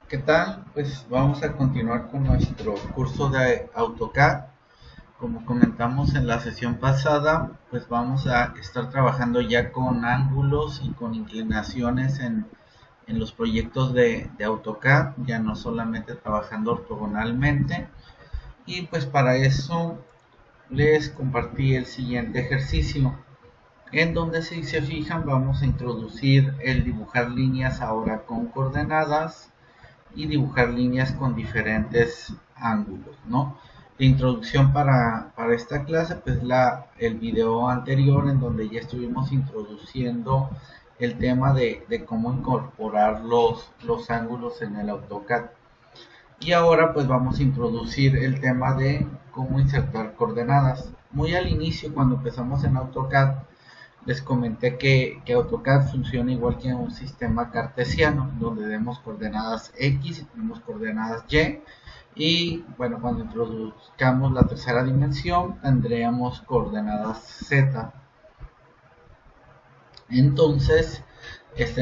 ¿Qué tal? Pues vamos a continuar con nuestro curso de AutoCAD. Como comentamos en la sesión pasada, pues vamos a estar trabajando ya con ángulos y con inclinaciones en los proyectos de AutoCAD, ya no solamente trabajando ortogonalmente. Y pues para eso les compartí el siguiente ejercicio, en donde si se fijan vamos a introducir el dibujar líneas ahora con coordenadas y dibujar líneas con diferentes ángulos, ¿no? La introducción para esta clase, pues el video anterior en donde ya estuvimos introduciendo el tema de cómo incorporar los ángulos en el AutoCAD. Y ahora pues vamos a introducir el tema de cómo insertar coordenadas. Muy al inicio, cuando empezamos en AutoCAD, les comenté que AutoCAD funciona igual que un sistema cartesiano, donde tenemos coordenadas X y tenemos coordenadas Y. Y bueno, cuando introduzcamos la tercera dimensión, tendríamos coordenadas Z. Entonces,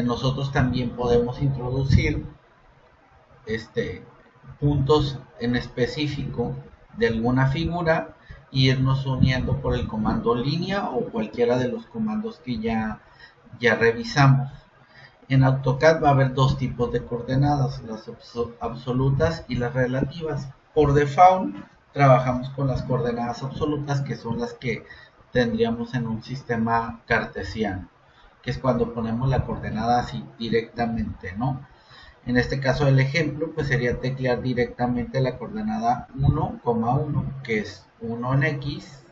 nosotros también podemos introducir puntos en específico de alguna figura y irnos uniendo por el comando línea o cualquiera de los comandos que ya revisamos. En AutoCAD va a haber dos tipos de coordenadas, las absolutas y las relativas. Por default trabajamos con las coordenadas absolutas, que son las que tendríamos en un sistema cartesiano, que es cuando ponemos la coordenada así directamente, ¿no? En este caso el ejemplo pues sería teclear directamente la coordenada 1,1, que es 1 en X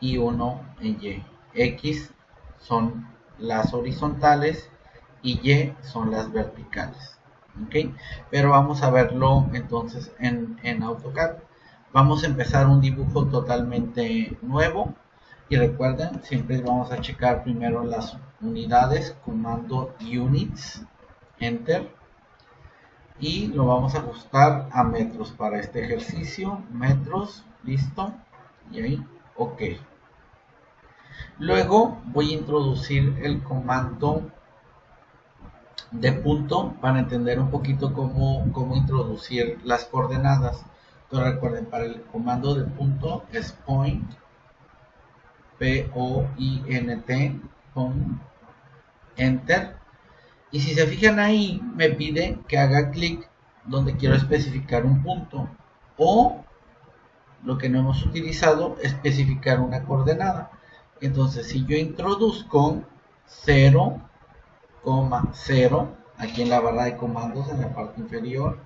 y 1 en Y. X son las horizontales y Y son las verticales. ¿Okay? Pero vamos a verlo entonces en AutoCAD. Vamos a empezar un dibujo totalmente nuevo. Y recuerden, siempre vamos a checar primero las unidades, comando units, enter, y lo vamos a ajustar a metros para este ejercicio. Metros, listo, y ahí ok. Luego voy a introducir el comando de punto para entender un poquito cómo introducir las coordenadas. Entonces recuerden, para el comando de punto es point, P-O-I-N-T, point, enter. Y si se fijan ahí, me pide que haga clic donde quiero especificar un punto. O lo que no hemos utilizado, especificar una coordenada. Entonces, si yo introduzco 0,0 aquí en la barra de comandos en la parte inferior,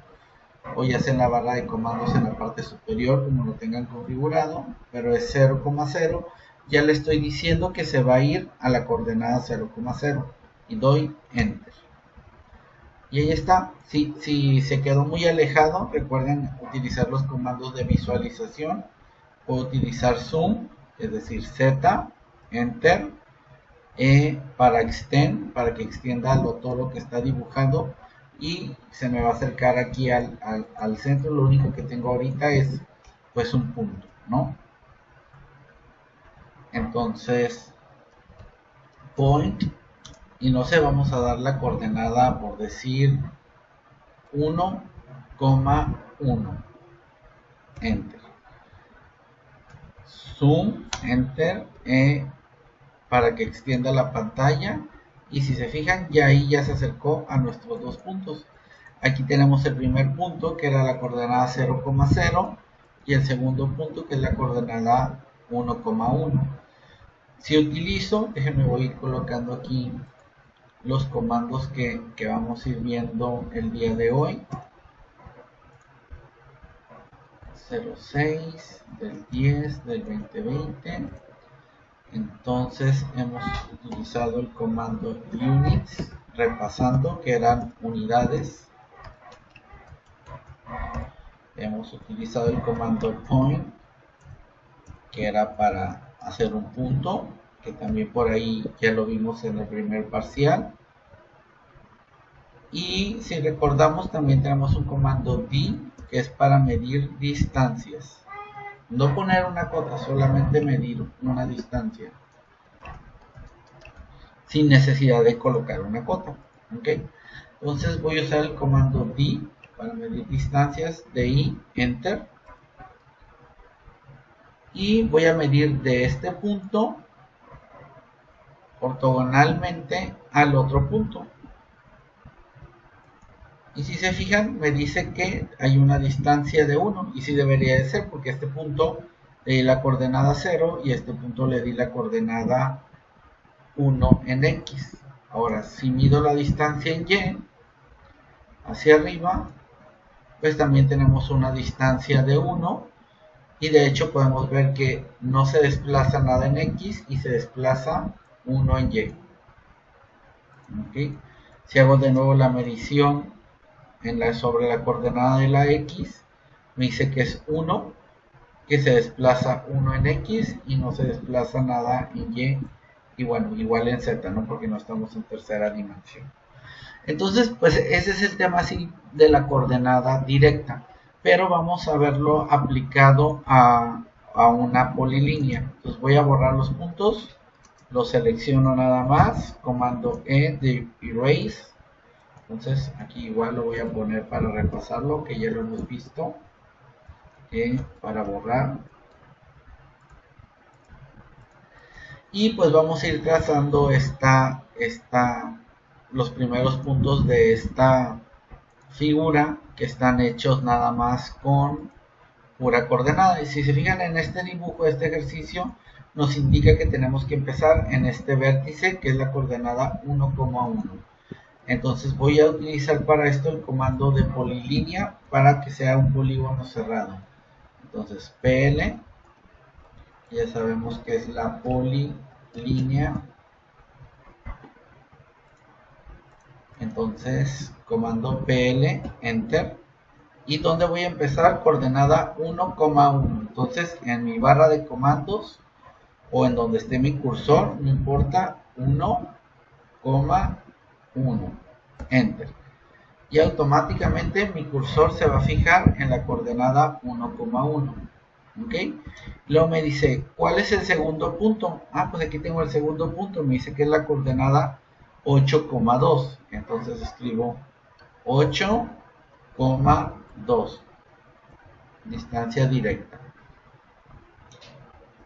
o ya sea en la barra de comandos en la parte superior, como lo tengan configurado, pero es 0,0, ya le estoy diciendo que se va a ir a la coordenada 0,0 y doy enter. Y ahí está. Si se quedó muy alejado, recuerden utilizar los comandos de visualización. Puedo utilizar zoom, es decir, Z, enter, E para extend, para que extienda todo lo que está dibujando. Y se me va a acercar aquí al centro. Lo único que tengo ahorita es pues un punto, ¿no? Entonces, point, y no sé, vamos a dar la coordenada por decir 1,1, enter, zoom, enter, para que extienda la pantalla. Y si se fijan, ya ahí ya se acercó a nuestros dos puntos. Aquí tenemos el primer punto, que era la coordenada 0,0, y el segundo punto, que es la coordenada 1,1. Si utilizo, déjenme voy a ir colocando aquí los comandos que vamos a ir viendo el día de hoy. 06 del 10 del 2020. Entonces hemos utilizado el comando units, repasando que eran unidades. Hemos utilizado el comando point, que era para hacer un punto, que también por ahí ya lo vimos en el primer parcial. Y si recordamos, también tenemos un comando D, que es para medir distancias. No poner una cota, solamente medir una distancia, sin necesidad de colocar una cota. ¿Okay? Entonces voy a usar el comando D para medir distancias de Y, enter, y voy a medir de este punto ortogonalmente al otro punto. Y si se fijan, me dice que hay una distancia de 1, y sí debería de ser, porque este punto le di la coordenada 0 y este punto le di la coordenada 1 en X. Ahora, si mido la distancia en Y hacia arriba, pues también tenemos una distancia de 1, y de hecho podemos ver que no se desplaza nada en X y se desplaza 1 en Y. ¿Okay? Si hago de nuevo la medición sobre la coordenada de la X, me dice que es 1, que se desplaza 1 en X y no se desplaza nada en Y bueno, igual en Z, ¿no? Porque no estamos en tercera dimensión. Entonces, pues ese es el tema así de la coordenada directa, pero vamos a verlo aplicado a una polilínea. Entonces voy a borrar los puntos, los selecciono nada más, comando E de erase. Entonces aquí igual lo voy a poner para repasarlo, que ya lo hemos visto, para borrar. Y pues vamos a ir trazando los primeros puntos de esta figura, que están hechos nada más con pura coordenada. Y si se fijan en este dibujo, este ejercicio nos indica que tenemos que empezar en este vértice, que es la coordenada 1,1. Entonces voy a utilizar para esto el comando de polilínea para que sea un polígono cerrado. Entonces PL, ya sabemos que es la polilínea. Entonces comando PL, enter. ¿Y dónde voy a empezar? Coordenada 1,1. Entonces en mi barra de comandos o en donde esté mi cursor, no importa, 1,1. Enter. Y automáticamente mi cursor se va a fijar en la coordenada 1,1. ¿Ok? Luego me dice, ¿cuál es el segundo punto? Pues aquí tengo el segundo punto. Me dice que es la coordenada 8,2. Entonces escribo 8,2. Distancia directa.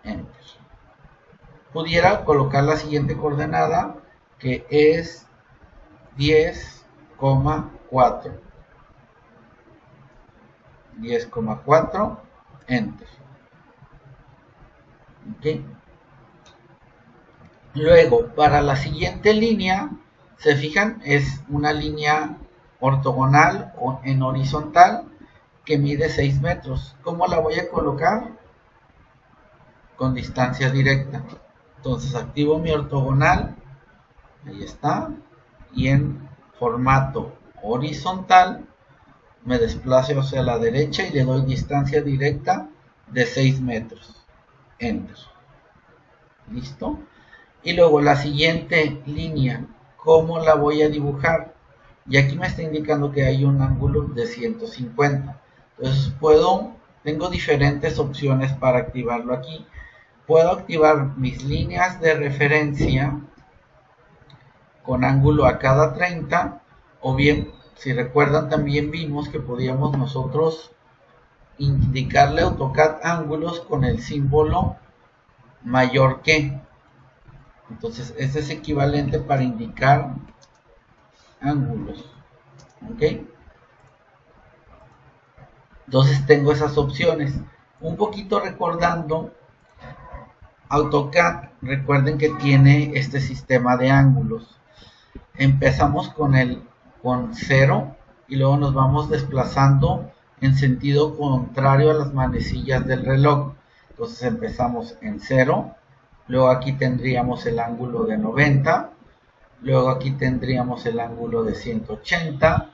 Enter. Pudiera colocar la siguiente coordenada, que es 10,4. 10,4. Enter. ¿Okay? Luego, para la siguiente línea, se fijan, es una línea ortogonal o en horizontal que mide 6 metros. ¿Cómo la voy a colocar? Con distancia directa. Entonces activo mi ortogonal, ahí está, y en formato horizontal me desplazo hacia la derecha y le doy distancia directa de 6 metros. Enter. ¿Listo? Y luego la siguiente línea, ¿cómo la voy a dibujar? Y aquí me está indicando que hay un ángulo de 150. Entonces tengo diferentes opciones para activarlo aquí. Puedo activar mis líneas de referencia con ángulo a cada 30, o bien, si recuerdan, también vimos que podíamos nosotros indicarle a AutoCAD ángulos con el símbolo mayor que. Entonces, este es equivalente para indicar ángulos. ¿Ok? Entonces tengo esas opciones. Un poquito recordando, AutoCAD, recuerden que tiene este sistema de ángulos. Empezamos con 0 y luego nos vamos desplazando en sentido contrario a las manecillas del reloj. Entonces empezamos en 0, luego aquí tendríamos el ángulo de 90, luego aquí tendríamos el ángulo de 180,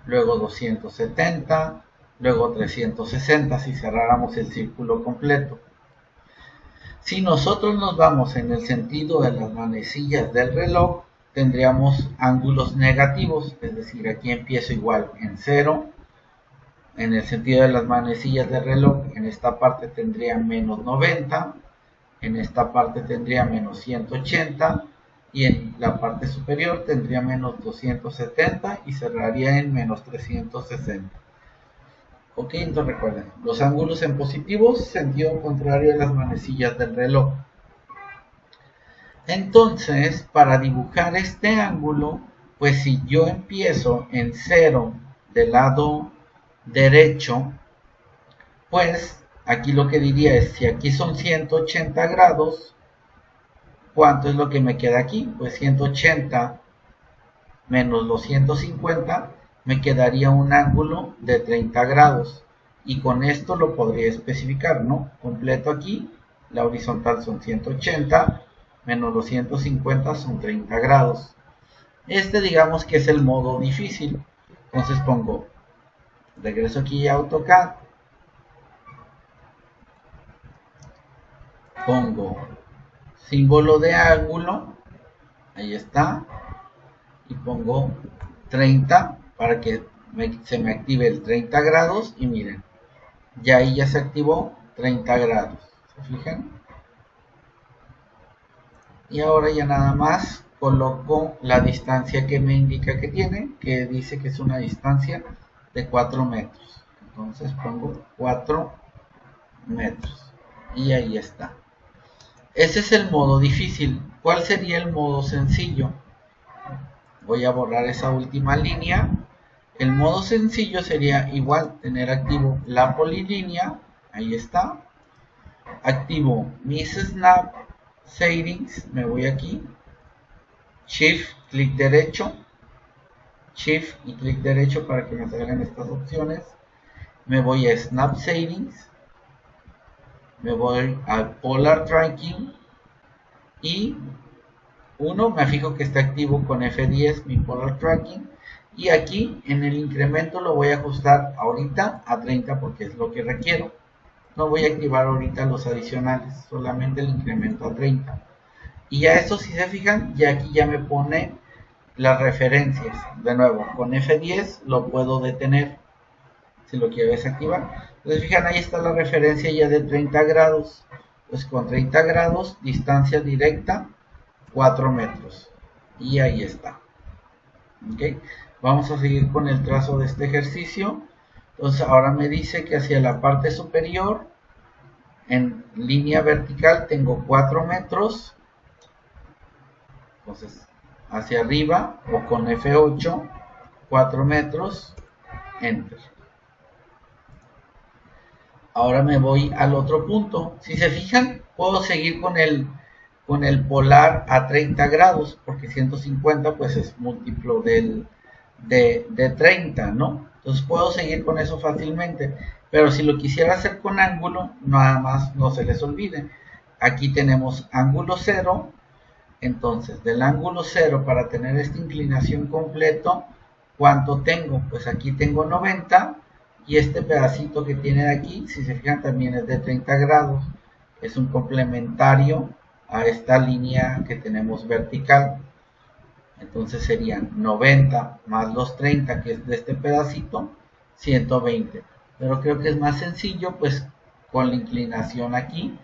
luego 270, luego 360 si cerráramos el círculo completo. Si nosotros nos vamos en el sentido de las manecillas del reloj, tendríamos ángulos negativos, es decir, aquí empiezo igual en 0, en el sentido de las manecillas del reloj, en esta parte tendría menos 90, en esta parte tendría menos 180, y en la parte superior tendría menos 270 y cerraría en menos 360. Ok, entonces recuerden, los ángulos en positivo, sentido contrario a las manecillas del reloj. Entonces, para dibujar este ángulo, pues si yo empiezo en 0 del lado derecho, pues aquí lo que diría es, si aquí son 180 grados, ¿cuánto es lo que me queda aquí? Pues 180 menos los 150, me quedaría un ángulo de 30 grados. Y con esto lo podría especificar, ¿no? Completo aquí, la horizontal son 180, menos los 150 son 30 grados. Este digamos que es el modo difícil. Entonces regreso aquí a AutoCAD, pongo símbolo de ángulo, ahí está, y pongo 30 para que se me active el 30 grados y miren, ya ahí ya se activó 30 grados, ¿se fijan? Y ahora ya nada más coloco la distancia que me indica que tiene, que dice que es una distancia de 4 metros. Entonces pongo 4 metros y ahí está. Ese es el modo difícil. ¿Cuál sería el modo sencillo? Voy a borrar esa última línea. El modo sencillo sería igual tener activo la polilínea, ahí está. Activo mis snap settings, me voy aquí, shift, clic derecho, shift y clic derecho para que me salgan estas opciones. Me voy a snap settings, me voy a polar tracking y me fijo que está activo con F10 mi polar tracking. Y aquí en el incremento lo voy a ajustar ahorita a 30 porque es lo que requiero. No voy a activar ahorita los adicionales, solamente el incremento a 30. Y ya esto, si se fijan, ya aquí ya me pone las referencias. De nuevo, con F10 lo puedo detener si lo quiero desactivar. Entonces, fijan, ahí está la referencia ya de 30 grados. Pues con 30 grados, distancia directa, 4 metros. Y ahí está. ¿Ok? Vamos a seguir con el trazo de este ejercicio. Entonces ahora me dice que hacia la parte superior, en línea vertical, tengo 4 metros. Entonces hacia arriba o con F8, 4 metros, Enter. Ahora me voy al otro punto. Si se fijan, puedo seguir con el polar a 30 grados, porque 150 pues es múltiplo de 30, ¿no? Entonces puedo seguir con eso fácilmente. Pero si lo quisiera hacer con ángulo, nada más no se les olvide. Aquí tenemos ángulo 0. Entonces, del ángulo 0 para tener esta inclinación completo, ¿cuánto tengo? Pues aquí tengo 90. Y este pedacito que tiene aquí, si se fijan, también es de 30 grados. Es un complementario a esta línea que tenemos vertical. Entonces serían 90 más los 30 que es de este pedacito, 120. Pero creo que es más sencillo, pues con la inclinación aquí,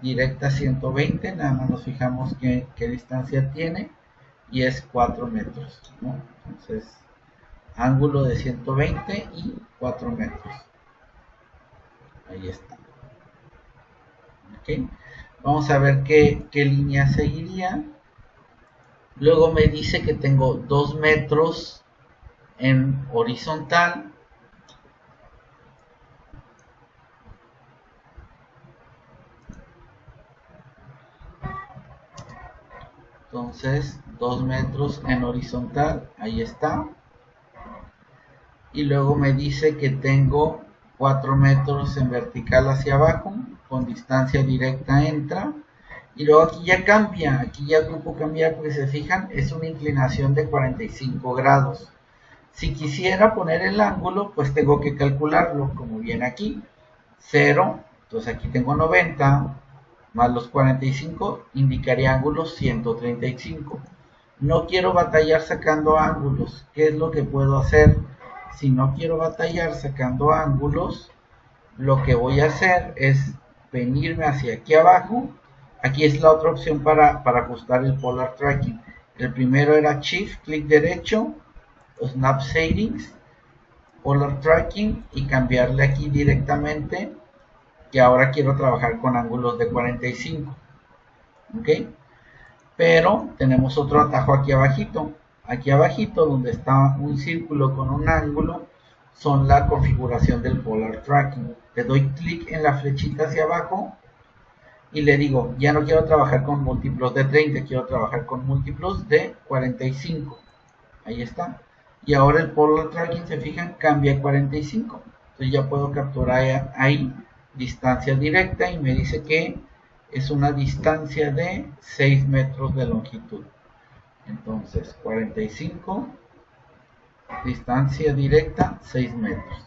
directa 120, nada más nos fijamos qué distancia tiene y es 4 metros, ¿no? Entonces, ángulo de 120 y 4 metros. Ahí está. ¿Okay? Vamos a ver qué línea seguiría. Luego me dice que tengo 2 metros en horizontal. Entonces, 2 metros en horizontal, ahí está. Y luego me dice que tengo 4 metros en vertical hacia abajo, con distancia directa entra. Y luego aquí ya cambia, aquí ya ocupo cambiar porque se fijan, es una inclinación de 45 grados. Si quisiera poner el ángulo, pues tengo que calcularlo, como viene aquí, 0, entonces aquí tengo 90, más los 45, indicaría ángulos 135. No quiero batallar sacando ángulos. ¿Qué es lo que puedo hacer? Si no quiero batallar sacando ángulos, lo que voy a hacer es venirme hacia aquí abajo. Aquí es la otra opción para ajustar el Polar Tracking. El primero era Shift, clic derecho, Snap Settings, Polar Tracking y cambiarle aquí directamente que ahora quiero trabajar con ángulos de 45. ¿Ok? Pero tenemos otro atajo aquí abajito. Aquí abajito donde está un círculo con un ángulo son la configuración del Polar Tracking. Le doy clic en la flechita hacia abajo y le digo, ya no quiero trabajar con múltiplos de 30, quiero trabajar con múltiplos de 45. Ahí está. Y ahora el Polar Tracking, se fijan, cambia a 45. Entonces ya puedo capturar ahí distancia directa y me dice que es una distancia de 6 metros de longitud. Entonces 45, distancia directa 6 metros.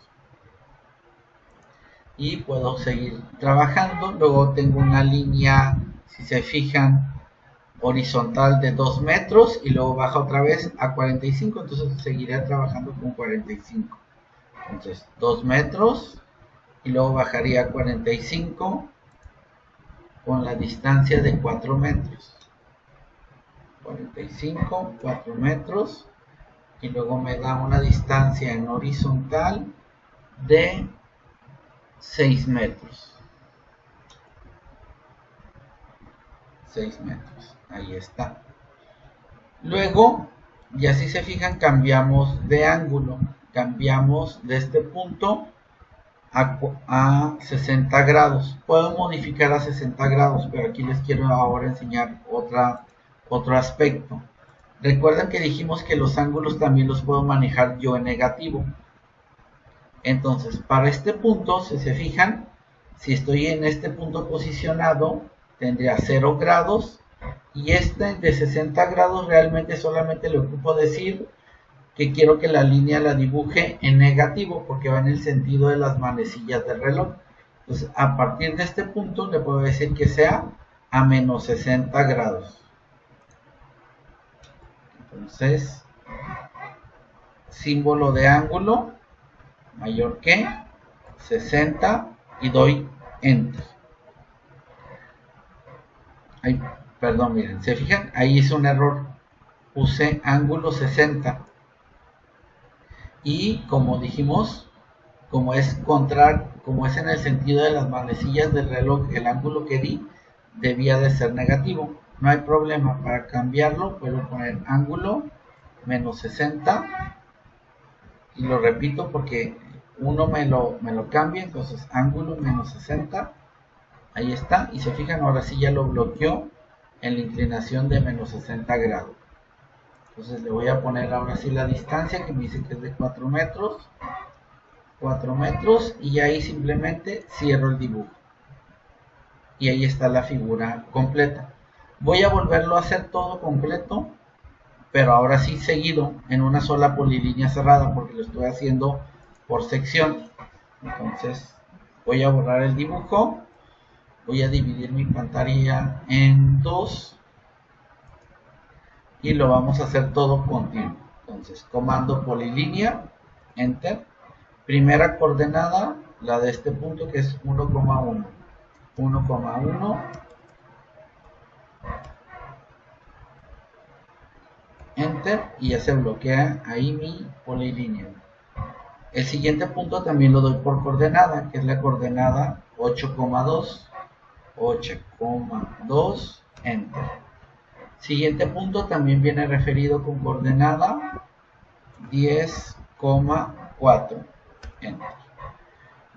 Y puedo seguir trabajando. Luego tengo una línea, si se fijan, horizontal de 2 metros y luego baja otra vez a 45, entonces seguiré trabajando con 45. Entonces 2 metros y luego bajaría a 45 con la distancia de 4 metros. 45, 4 metros y luego me da una distancia en horizontal de 6 metros. 6 metros, ahí está. Luego, ya si se fijan, cambiamos de ángulo, cambiamos de este punto a 60 grados. Puedo modificar a 60 grados, pero aquí les quiero ahora enseñar otro aspecto. Recuerden que dijimos que los ángulos también los puedo manejar yo en negativo. Entonces, para este punto, si se fijan, si estoy en este punto posicionado, tendría 0 grados. Y este de 60 grados realmente solamente le ocupo decir que quiero que la línea la dibuje en negativo porque va en el sentido de las manecillas del reloj. Entonces, a partir de este punto le puedo decir que sea a menos 60 grados. Entonces, símbolo de ángulo mayor que 60 y doy Enter. Ay, perdón, miren, se fijan, ahí hice un error. Puse ángulo 60. Y como dijimos, como es en el sentido de las manecillas del reloj, el ángulo que di debía de ser negativo. No hay problema, para cambiarlo puedo poner ángulo menos 60 y lo repito porque uno me lo cambia, entonces ángulo menos 60, ahí está, y se fijan, ahora sí ya lo bloqueó en la inclinación de menos 60 grados. Entonces le voy a poner ahora sí la distancia que me dice que es de 4 metros. 4 metros y ahí simplemente cierro el dibujo. Y ahí está la figura completa. Voy a volverlo a hacer todo completo, pero ahora sí seguido en una sola polilínea cerrada porque lo estoy haciendo por sección. Entonces voy a borrar el dibujo. Voy a dividir mi pantalla en dos y lo vamos a hacer todo continuo. Entonces, comando polilínea, enter. Primera coordenada, la de este punto que es 1,1. 1,1. Enter y ya se bloquea ahí mi polilínea. El siguiente punto también lo doy por coordenada, que es la coordenada 8,2. 8,2. Enter. Siguiente punto también viene referido con coordenada 10,4. Enter.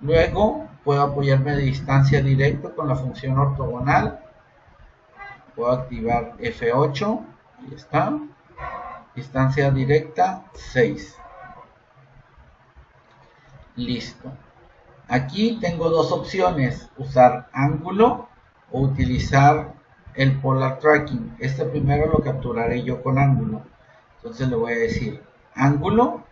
Luego puedo apoyarme de distancia directa con la función ortogonal. Puedo activar F8. Ahí está. Distancia directa 6. Listo. Aquí tengo dos opciones. Usar ángulo o utilizar el Polar Tracking. Este primero lo capturaré yo con ángulo. Entonces le voy a decir ángulo.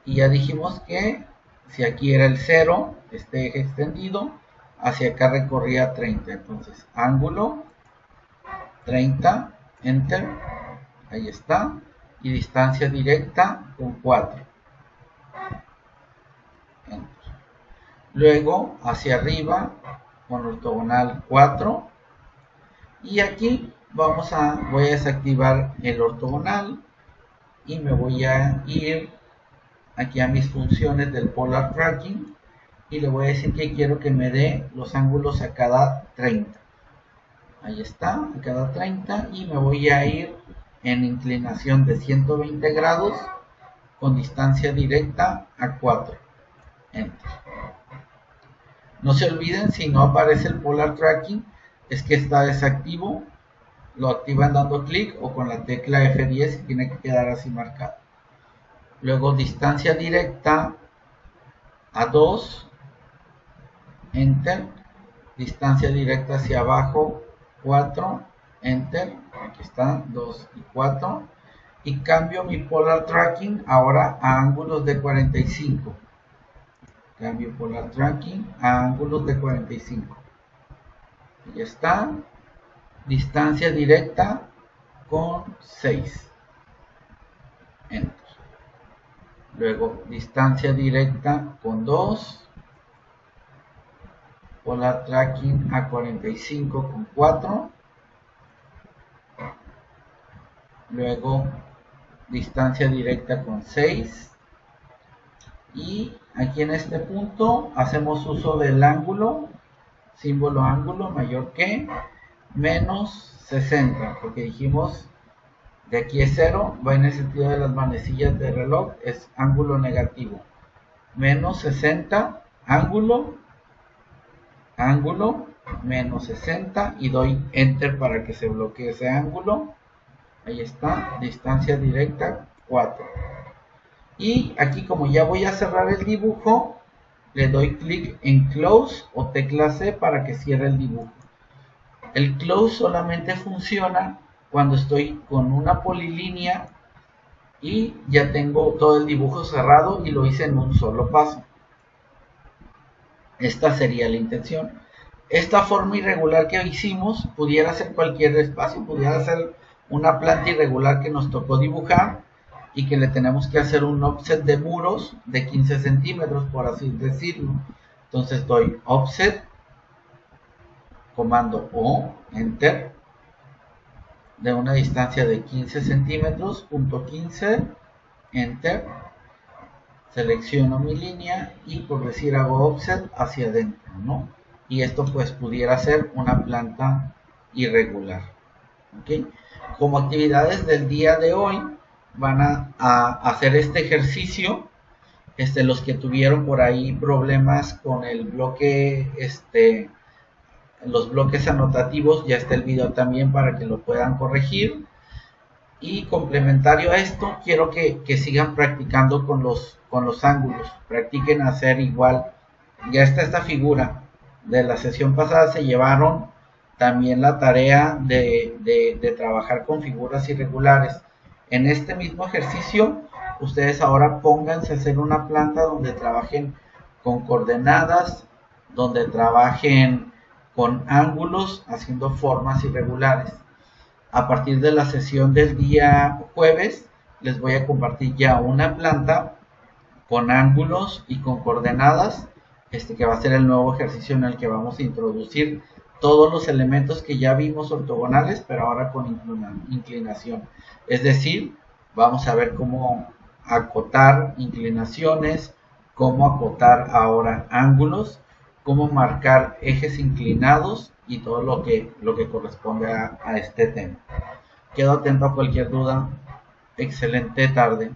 Y ya dijimos que si aquí era el 0, este eje extendido, hacia acá recorría 30. Entonces ángulo 30, enter. Ahí está. Y distancia directa con 4. Enter. Luego hacia arriba con ortogonal 4. Y aquí voy a desactivar el ortogonal y me voy a ir aquí a mis funciones del Polar Tracking y le voy a decir que quiero que me dé los ángulos a cada 30. Ahí está, a cada 30, y me voy a ir en inclinación de 120 grados con distancia directa a 4. Enter. No se olviden, si no aparece el Polar Tracking, es que está desactivo. Lo activan dando clic o con la tecla F10 y tiene que quedar así marcado. Luego distancia directa a 2, enter. Distancia directa hacia abajo 4, enter. Aquí está, 2 y 4. Y cambio mi Polar Tracking ahora a ángulos de 45. Cambio Polar Tracking a ángulos de 45. Y ya está. Distancia directa con 6. Enter. Luego distancia directa con 2. Polar Tracking a 45 con 4. Luego distancia directa con 6. Y aquí en este punto hacemos uso del ángulo, símbolo ángulo mayor que menos 60, porque dijimos de aquí es 0, va en el sentido de las manecillas del reloj, es ángulo negativo. Menos 60, ángulo, menos 60, y doy enter para que se bloquee ese ángulo. Ahí está, distancia directa 4. Y aquí, como ya voy a cerrar el dibujo, le doy clic en close o tecla C para que cierre el dibujo. El close solamente funciona cuando estoy con una polilínea y ya tengo todo el dibujo cerrado y lo hice en un solo paso. Esta sería la intención. Esta forma irregular que hicimos pudiera ser cualquier espacio, pudiera ser una planta irregular que nos tocó dibujar y que le tenemos que hacer un offset de muros de 15 centímetros, por así decirlo. Entonces doy offset, comando O, enter, de una distancia de 15 centímetros, punto 15, enter, selecciono mi línea y por decir hago offset hacia adentro, ¿no? Y esto pues pudiera ser una planta irregular. ¿Okay? Como actividades del día de hoy van a hacer este ejercicio. Los que tuvieron por ahí problemas con el bloque, los bloques anotativos, ya está el video también para que lo puedan corregir. Y complementario a esto, quiero que sigan practicando con los ángulos. Practiquen hacer igual. Ya está esta figura. De la sesión pasada se llevaron también la tarea de trabajar con figuras irregulares. En este mismo ejercicio, ustedes ahora pónganse a hacer una planta donde trabajen con coordenadas, donde trabajen con ángulos, haciendo formas irregulares. A partir de la sesión del día jueves, les voy a compartir ya una planta con ángulos y con coordenadas, que va a ser el nuevo ejercicio en el que vamos a introducir todos los elementos que ya vimos ortogonales, pero ahora con inclinación. Es decir, vamos a ver cómo acotar inclinaciones, cómo acotar ahora ángulos, cómo marcar ejes inclinados y todo lo que corresponde a este tema. Quedo atento a cualquier duda. Excelente tarde.